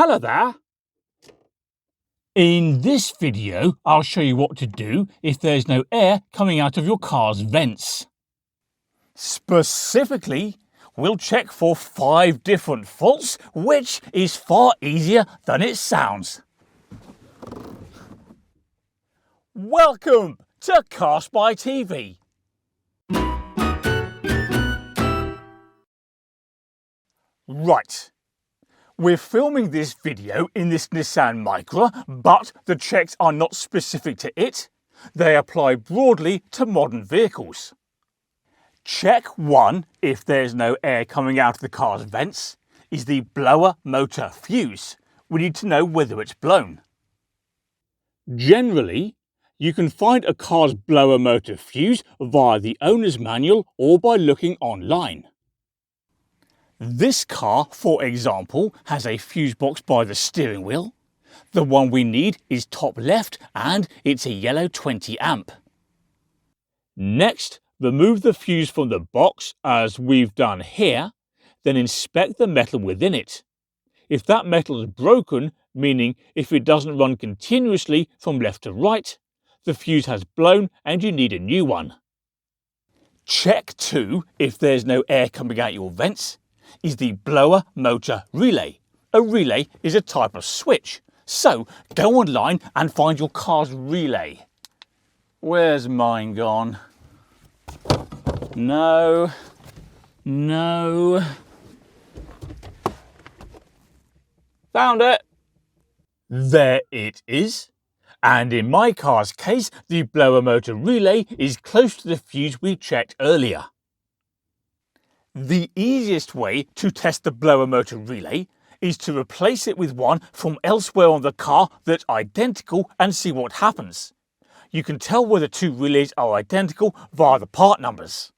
Hello there. In this video, I'll show you what to do if there's no air coming out of your car's vents. Specifically, we'll check for 5 different faults, which is far easier than it sounds. Welcome to CarSpyTV. Right. We're filming this video in this Nissan Micra, but the checks are not specific to it. They apply broadly to modern vehicles. Check 1, if there's no air coming out of the car's vents, is the blower motor fuse. We need to know whether it's blown. Generally, you can find a car's blower motor fuse via the owner's manual or by looking online. This car, for example, has a fuse box by the steering wheel. The one we need is top left and it's a yellow 20 amp. Next, remove the fuse from the box as we've done here, then inspect the metal within it. If that metal is broken, meaning if it doesn't run continuously from left to right, the fuse has blown and you need a new one. Check 2, if there's no air coming out your vents, is the blower motor relay. A relay is a type of switch. So go online and find your car's relay. Where's mine gone? No. Found it. There it is. And in my car's case, the blower motor relay is close to the fuse we checked earlier. The easiest way to test the blower motor relay is to replace it with one from elsewhere on the car that's identical and see what happens. You can tell whether 2 relays are identical via the part numbers.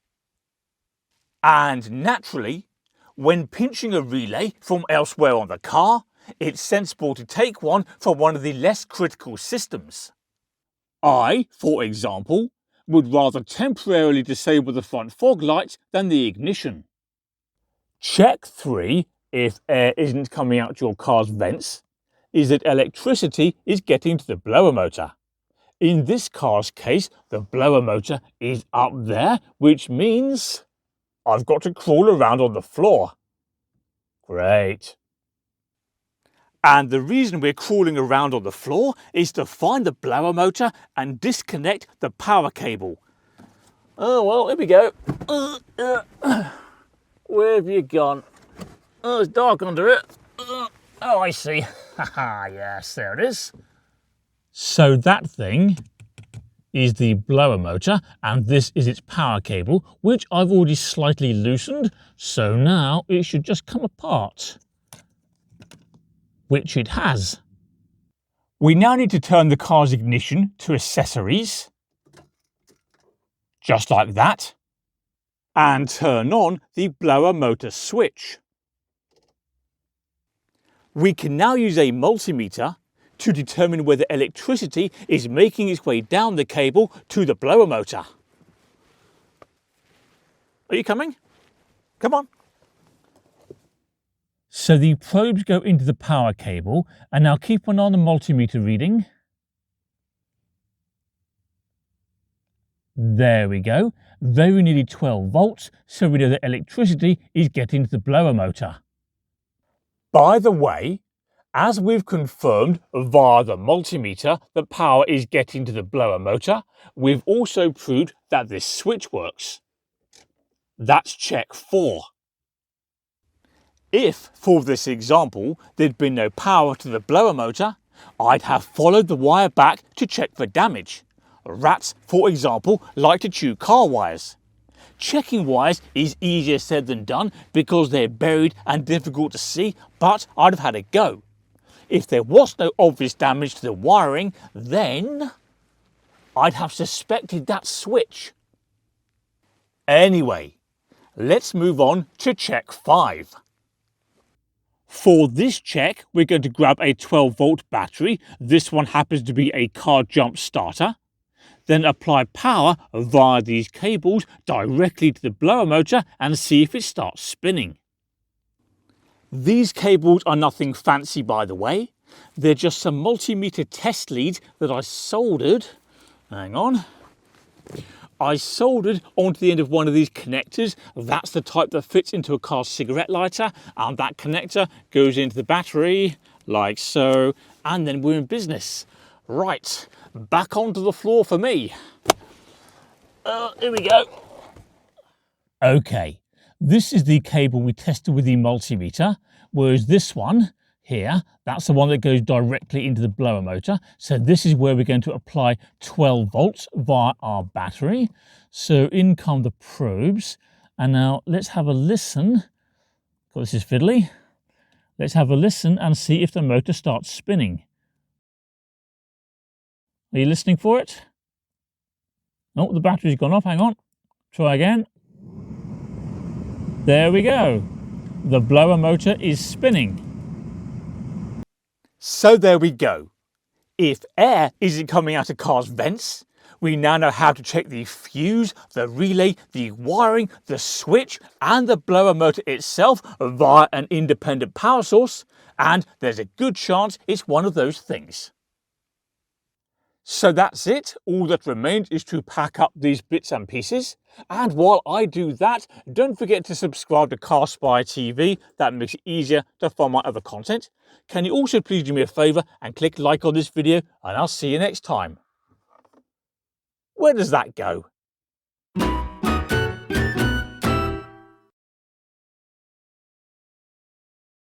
And naturally, when pinching a relay from elsewhere on the car, it's sensible to take one from one of the less critical systems. I, for example, would rather temporarily disable the front fog lights than the ignition. Check 3, if air isn't coming out your car's vents, is that electricity is getting to the blower motor. In this car's case, the blower motor is up there, which means I've got to crawl around on the floor. Great. And the reason we're crawling around on the floor is to find the blower motor and disconnect the power cable. Oh, well, here we go. Where have you gone? Oh, it's dark under it. Oh, I see. Haha, yes, there it is. So that thing is the blower motor, and this is its power cable, which I've already slightly loosened, so now it should just come apart. Which it has. We now need to turn the car's ignition to accessories, just like that, and turn on the blower motor switch. We can now use a multimeter to determine whether electricity is making its way down the cable to the blower motor. Are you coming? Come on. So the probes go into the power cable, and now keep an eye on the multimeter reading. There we go, very nearly 12 volts, so we know that electricity is getting to the blower motor. By the way, as we've confirmed via the multimeter that power is getting to the blower motor, we've also proved that this switch works. That's check 4. If, for this example, there'd been no power to the blower motor, I'd have followed the wire back to check for damage. Rats, for example, like to chew car wires. Checking wires is easier said than done because they're buried and difficult to see, but I'd have had a go. If there was no obvious damage to the wiring, then I'd have suspected that switch. Anyway, let's move on to check 5. For this check, we're going to grab a 12-volt battery. This one happens to be a car jump starter. Then apply power via these cables directly to the blower motor and see if it starts spinning. These cables are nothing fancy, by the way. They're just some multimeter test leads that I soldered. Hang on. I soldered onto the end of one of these connectors. That's the type that fits into a car's cigarette lighter, and that connector goes into the battery like so, and then we're in business. Right, back onto the floor for me. Here we go. Okay, this is the cable we tested with the multimeter, whereas this one here, that's the one that goes directly into the blower motor. So this is where we're going to apply 12 volts via our battery. So in come the probes. And now let's have a listen. Oh, this is fiddly. Let's have a listen and see if the motor starts spinning. Are you listening for it? Oh, the battery's gone off. Hang on. Try again. There we go. The blower motor is spinning. So there we go. If air isn't coming out of cars' vents, we now know how to check the fuse, the relay, the wiring, the switch, and the blower motor itself via an independent power source, and there's a good chance it's one of those things. So that's it. All that remains is to pack up these bits and pieces. And while I do that, don't forget to subscribe to CarSpyTV. That makes it easier to find my other content. Can you also please do me a favour and click like on this video, and I'll see you next time. Where does that go?